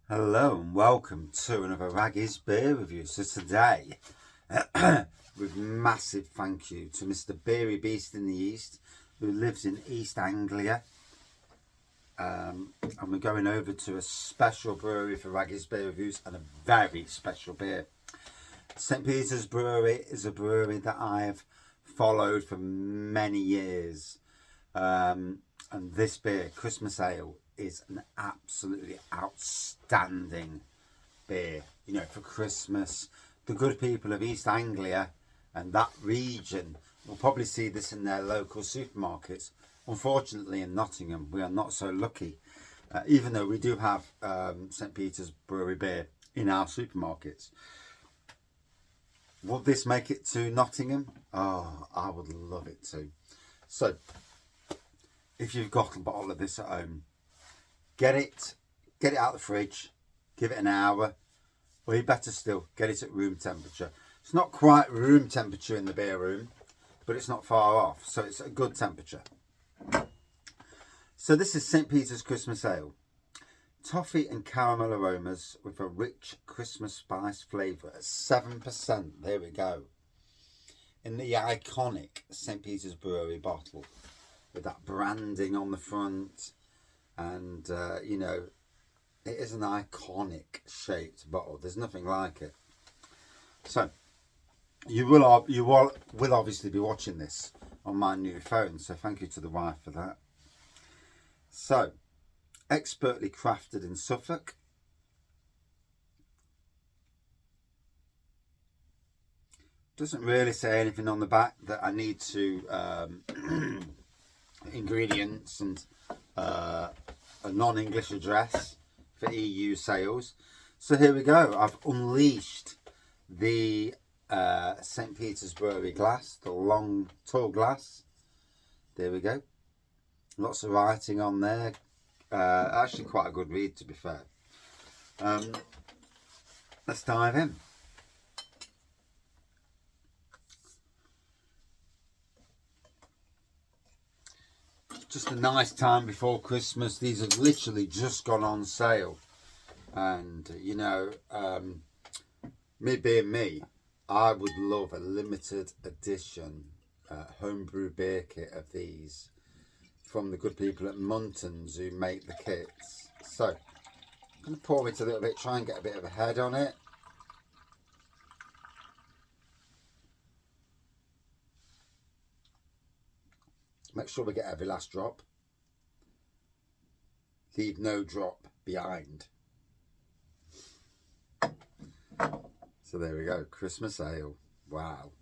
Hello and welcome to another Raggy's beer review. So today, with massive thank you to Mr. Beery Beast in the East, who lives in East Anglia. And we're going over to a special brewery for Raggy's beer reviews and a very special beer. St Peters Brewery is a brewery that I've followed for many years. And this beer, Christmas Ale, is an absolutely outstanding beer. You know, for Christmas, the good people of East Anglia and that region will probably see this in their local supermarkets. Unfortunately, in Nottingham, we are not so lucky, even though we do have St Peters Brewery beer in our supermarkets. Would this make it to Nottingham? Oh, I would love it to. So, if you've got a bottle of this at home, get it out of the fridge, give it an hour, or you better still, get it at room temperature. It's not quite room temperature in the beer room, but it's not far off, so it's a good temperature. So this is St Peters Christmas Ale. Toffee and caramel aromas with a rich Christmas spice flavour at 7%. There we go. In the iconic St Peters Brewery bottle, with that branding on the front. And, you know, it is an iconic shaped bottle. There's nothing like it. So, you will obviously be watching this on my new phone. So, thank you to the wife for that. So, expertly crafted in Suffolk. Doesn't really say anything on the back that I need to ingredients and a non-English address for EU sales. So here we go. I've unleashed the St Peters Brewery glass, the long, tall glass. There we go. Lots of writing on there. Actually quite a good read, to be fair. Let's dive in. Just a nice time before Christmas. These have literally just gone on sale, and you know, me being me, I would love a limited edition homebrew beer kit of these from the good people at Muntons who make the kits. So I'm going to pour it a little bit, try and get a bit of a head on it. Make sure we get every last drop. Leave no drop behind. So there we go, Christmas Ale. Wow.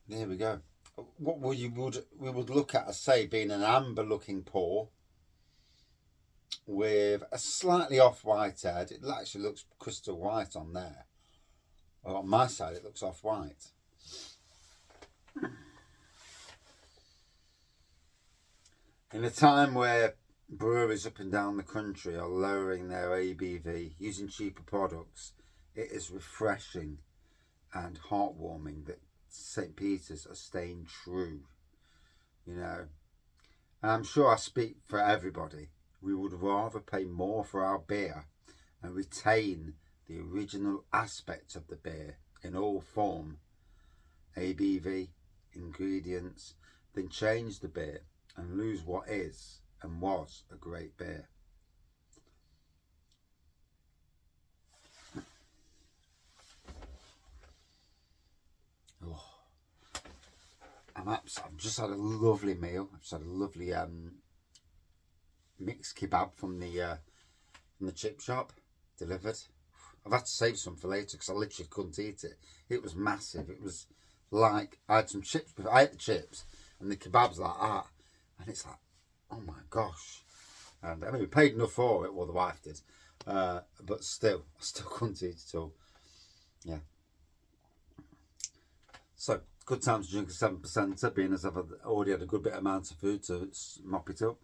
There we go. What we would look at as, say, being an amber looking pour with a slightly off-white head. It actually looks crystal white on there. Well, on my side it looks off-white. In a time where breweries up and down the country are lowering their ABV, using cheaper products, it is refreshing and heartwarming that St Peters are staying true, you know. And I'm sure I speak for everybody. We would rather pay more for our beer and retain the original aspect of the beer in all form, ABV, ingredients, than change the beer and lose what is and was a great beer. Oh, I've just had a lovely meal. I've just had a lovely mixed kebab from the chip shop delivered. I've had to save some for later because I literally couldn't eat it. It was massive. It was like I had some chips. I ate the chips and the kebab's like that. And it's like, oh my gosh. And I mean, we paid enough for it, well, the wife did. But still, I still couldn't eat it all. Yeah. So, good time to drink a 7%, being as I've already had a good bit amount of food to mop it up.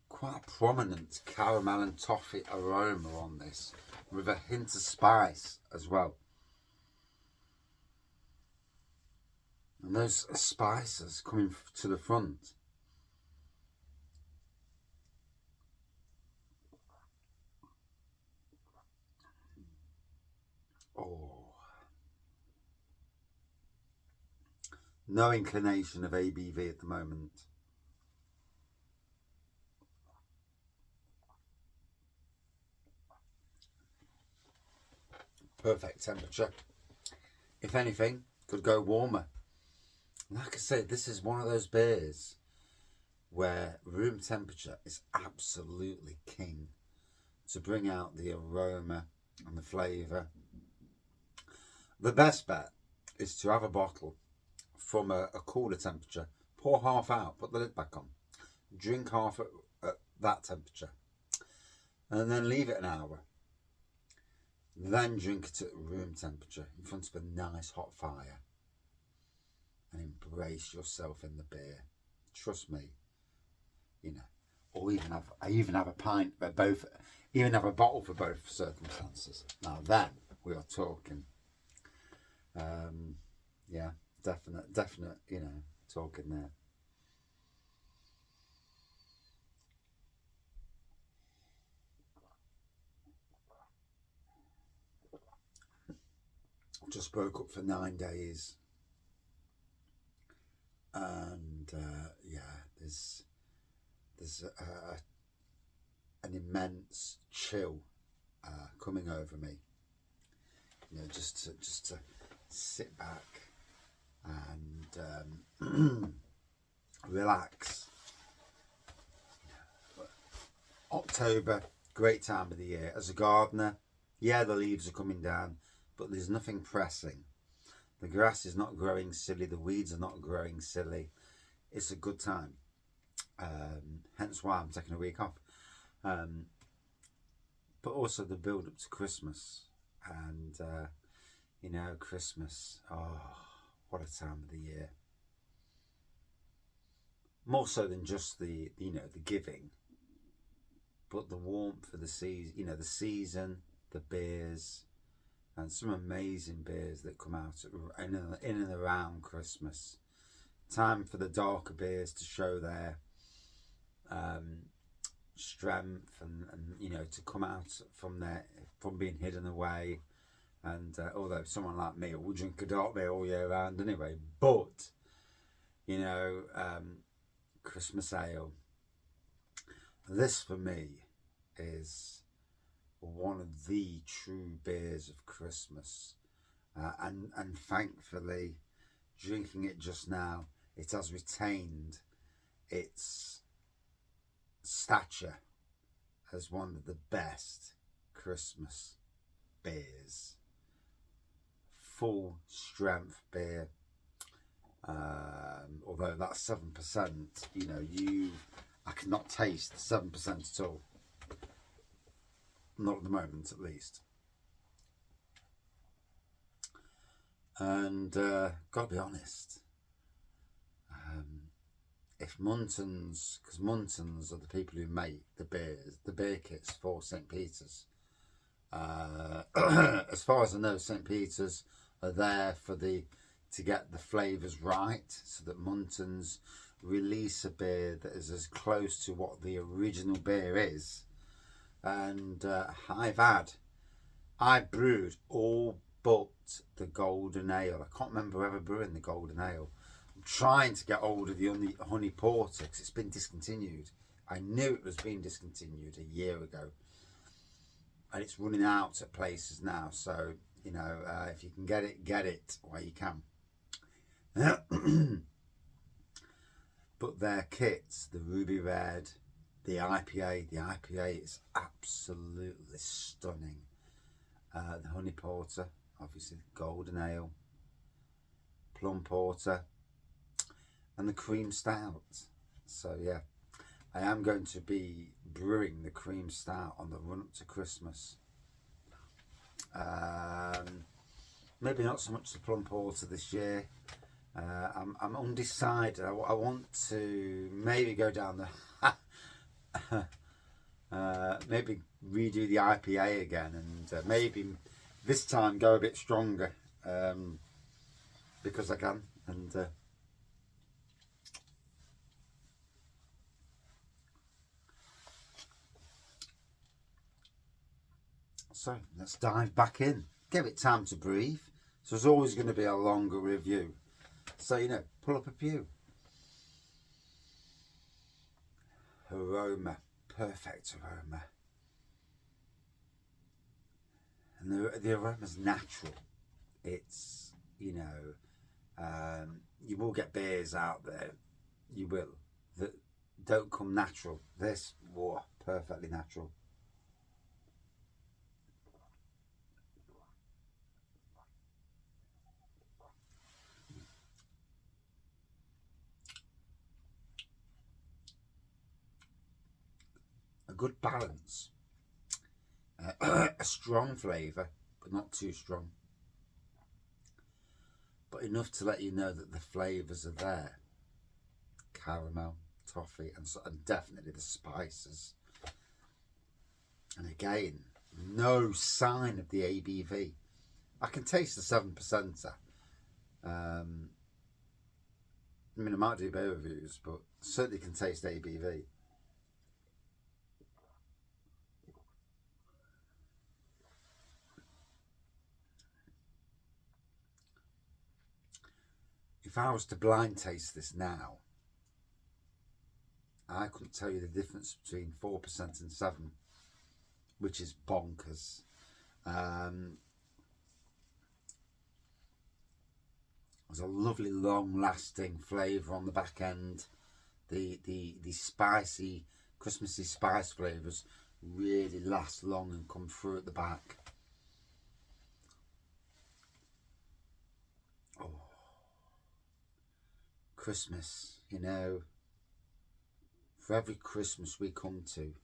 Quite a prominent caramel and toffee aroma on this, with a hint of spice as well. And those spices coming to the front. Oh, no inclination of ABV at the moment. Perfect temperature. If anything, could go warmer. Like I said, this is one of those beers where room temperature is absolutely king to bring out the aroma and the flavour. The best bet is to have a bottle from a cooler temperature, pour half out, put the lid back on, drink half at that temperature, and then leave it an hour. Then drink it at room temperature in front of a nice hot fire and embrace yourself in the beer. Trust me, you know, or I even have a pint for both, even have a bottle for both circumstances. Now then we are talking. Yeah, definite, you know, talking there. Just broke up for 9 days, and yeah, there's an immense chill coming over me. You know, just to sit back and relax. October, great time of the year. As a gardener, yeah, the leaves are coming down, but there's nothing pressing. The grass is not growing silly, the weeds are not growing silly. It's a good time. Hence why I'm taking a week off. But also the build up to Christmas. And, you know, Christmas, oh, what a time of the year. More so than just the, you know, the giving, but the warmth of the season, you know, the season, the beers, and some amazing beers that come out in and around Christmas. Time for the darker beers to show their strength and you know, to come out from being hidden away. And although someone like me will drink a dark beer all year round anyway, but you know, Christmas ale. This for me is one of the true beers of Christmas, and thankfully, drinking it just now, it has retained its stature as one of the best Christmas beers. Full strength beer. Although that's 7%, you know, I cannot taste 7% at all. Not at the moment, at least. And gotta be honest, if Muntons, because Muntons are the people who make the beers, the beer kits for St Peters. As far as I know, St Peters are there to get the flavours right, so that Muntons release a beer that is as close to what the original beer is. And I've brewed all but the golden ale. I can't remember ever brewing the golden ale. I'm trying to get hold of the honey porter because it's been discontinued. I knew it was being discontinued a year ago, and it's running out at places now. So you know, if you can get it where you can. But their kits, the ruby red, the IPA is absolutely stunning. The honey porter, obviously, golden ale, plum porter, and the cream stout. So yeah, I am going to be brewing the cream stout on the run up to Christmas. Maybe not so much the plum porter this year. I'm undecided. I want to maybe go down the maybe redo the IPA again, and maybe this time go a bit stronger, because I can, and So let's dive back in. Give it time to breathe. So there's always going to be a longer review. So, pull up a pew. Aroma. Perfect aroma. And the aroma's natural. It's, you will get beers out there. You will. That don't come natural. This, whoa, perfectly natural. A good balance. A strong flavour, but not too strong. But enough to let you know that the flavours are there. Caramel, toffee, and definitely the spices. And again, no sign of the ABV. I can taste the 7%er. I might do beer reviews, but certainly can taste ABV. If I was to blind taste this now, I couldn't tell you the difference between 4% and 7%, which is bonkers. There's a lovely long-lasting flavour on the back end. The spicy, Christmassy spice flavours really last long and come through at the back. Oh, Christmas, for every Christmas we come to,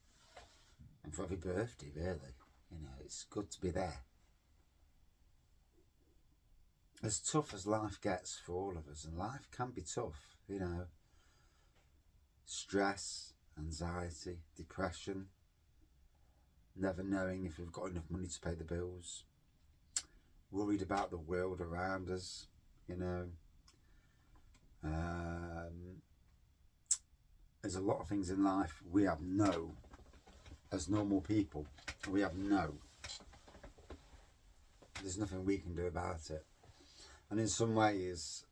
and for every birthday really, it's good to be there. As tough as life gets for all of us, and life can be tough, stress, anxiety, depression, never knowing if we've got enough money to pay the bills, worried about the world around us, there's a lot of things in life we have as normal people, there's nothing we can do about it. And in some ways,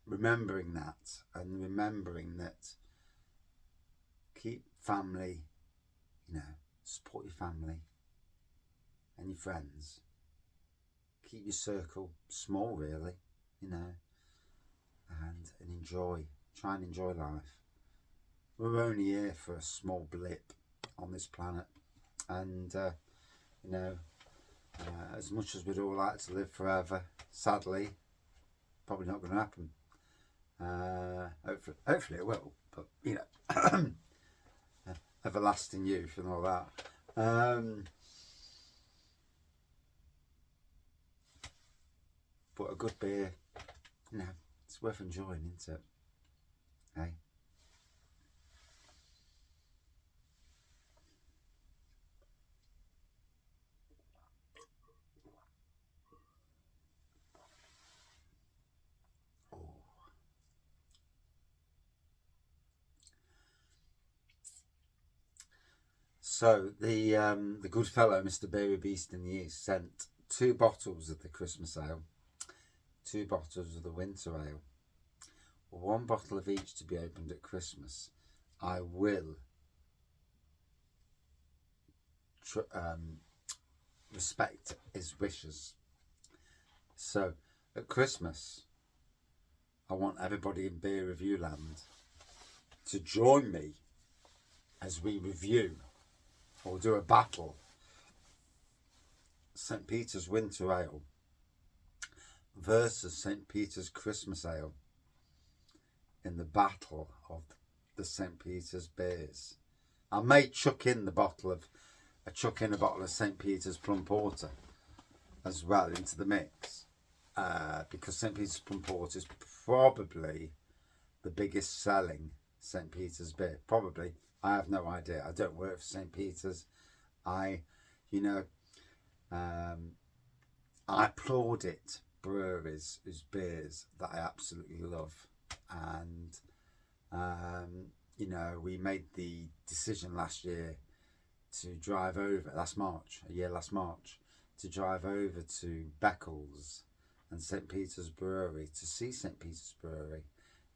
remembering that, keep family, support your family and your friends. Keep your circle small, really, and try and enjoy life. We're only here for a small blip on this planet, and as much as we'd all like to live forever, sadly, probably not going to happen. Hopefully it will, but everlasting youth and all that. But a good beer, it's worth enjoying, isn't it? Hey. So the good fellow, Mr. Beery Beast in the East, sent 2 bottles of the Christmas ale, 2 bottles of the winter ale, 1 bottle of each to be opened at Christmas. I will respect his wishes. So at Christmas, I want everybody in beer review land to join me as we review or do a battle St Peters Winter Ale versus St Peters Christmas Ale in the battle of the St Peters beers. I may chuck in a bottle of St Peters Plum Porter as well into the mix, because St Peters Plum Porter is probably the biggest selling St Peters beer. Probably. I have no idea. I don't work for St Peters. I plaudit breweries whose beers that I absolutely love, and we made the decision last year to drive over last March, to drive over to Beccles and St Peters Brewery to see St Peters Brewery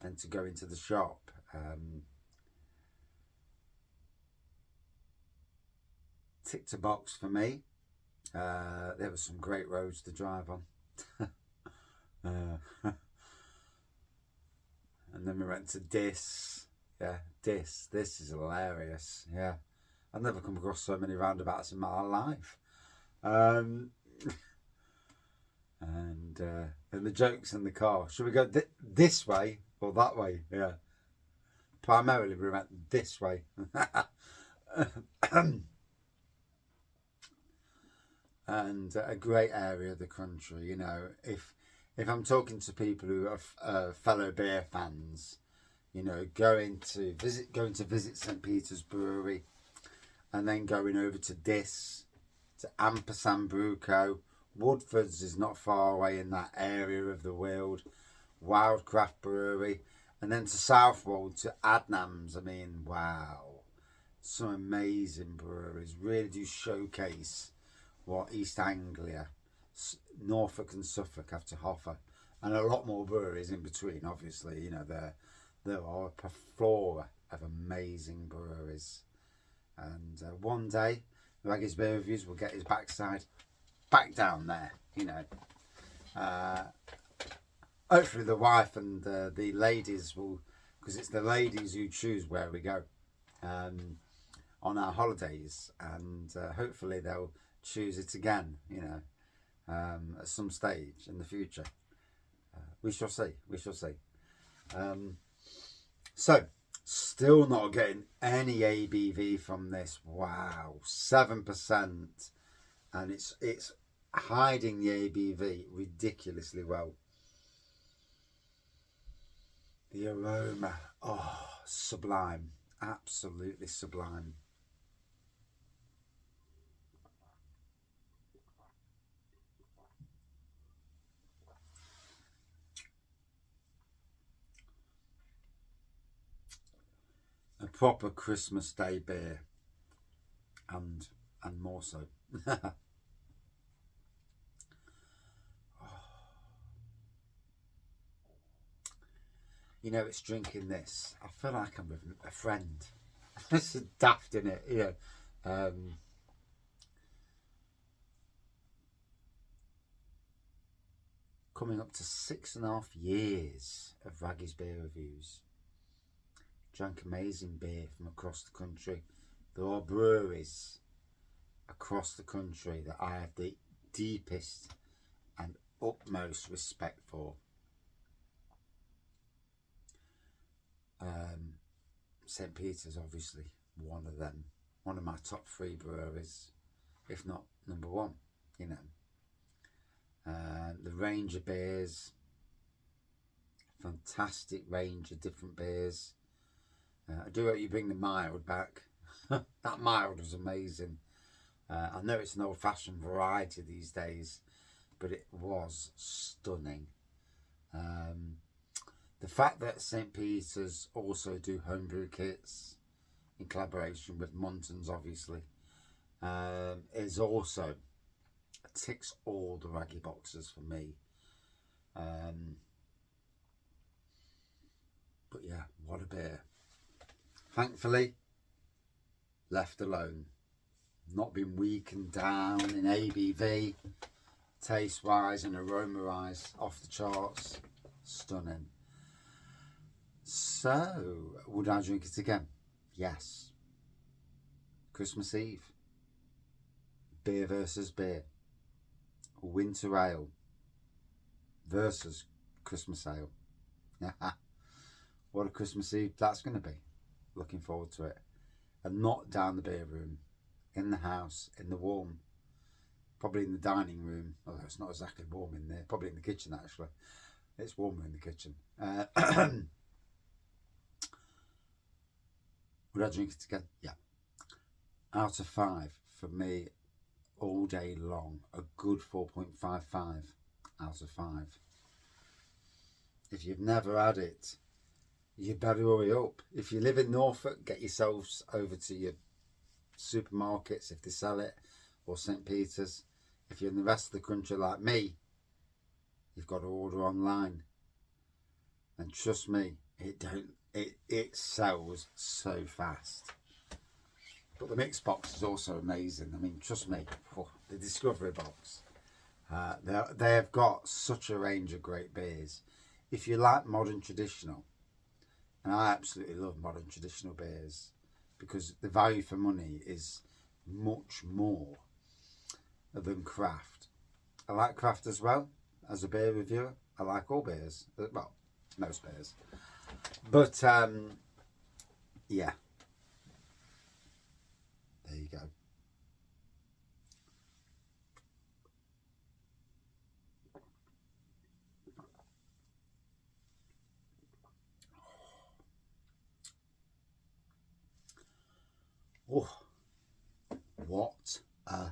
and to go into the shop. Ticked a box for me. There were some great roads to drive on. And then we went to Dis. Yeah, Dis. This is hilarious. Yeah. I've never come across so many roundabouts in my life. And the jokes in the car. Should we go this way or that way? Yeah. Primarily we went this way. And a great area of the country. You know, if I'm talking to people who are fellow beer fans, you know, going to visit St Peters Brewery, and then going over to Dis, to Ampersand Brew Co. Woodford's is not far away in that area of the world. Wildcraft Brewery, and then to Southwold, to Adnams. I mean, wow, some amazing breweries. Really do showcase what East Anglia, Norfolk and Suffolk have to offer, and a lot more breweries in between. Obviously, you know, there are a plethora of amazing breweries, and one day Raggy's Beer Reviews will get his backside back down there. You know, hopefully the wife and the ladies will, because it's the ladies who choose where we go on our holidays, and hopefully they'll choose it again, you know, at some stage in the future. We shall see. So, still not getting any ABV from this. Wow, 7%, and it's hiding the ABV ridiculously well. The aroma, oh, sublime, absolutely sublime. A proper Christmas Day beer, and more so. You know, it's drinking this, I feel like I'm with a friend. This is daft, in it, you know. Coming up to 6.5 years of Raggy's Beer Reviews. Drank amazing beer from across the country. There are breweries across the country that I have the deepest and utmost respect for. St Peters, obviously, one of them. One of my top 3 breweries, if not number 1, you know. The range of beers, fantastic range of different beers. I do hope you bring the mild back. That mild was amazing. I know it's an old-fashioned variety these days, but it was stunning. The fact that St Peters also do homebrew kits in collaboration with Muntons, obviously, is also ticks all the Raggy boxes for me. But yeah, what a beer. Thankfully, left alone. Not been weakened down in ABV, taste-wise and aroma-wise, off the charts. Stunning. So, would I drink it again? Yes. Christmas Eve. Beer versus beer. Winter ale versus Christmas ale. What a Christmas Eve that's going to be. Looking forward to it. And not down the beer room. In the house, in the warm. Probably in the dining room. Although it's not exactly warm in there. Probably in the kitchen, actually. It's warmer in the kitchen. Would I drink it again? Yeah. Out of 5, for me, all day long, a good 4.55 out of 5. If you've never had it, you better hurry up. If you live in Norfolk, get yourselves over to your supermarkets if they sell it, or St Peters. If you're in the rest of the country like me, you've got to order online. And trust me, it sells so fast. But the mix box is also amazing. I mean, trust me, the Discovery box. They have got such a range of great beers. If you like modern traditional, and I absolutely love modern traditional beers, because the value for money is much more than craft. I like craft as well. As a beer reviewer, I like all beers. Well, most beers. But, yeah. There you go. Oh, what a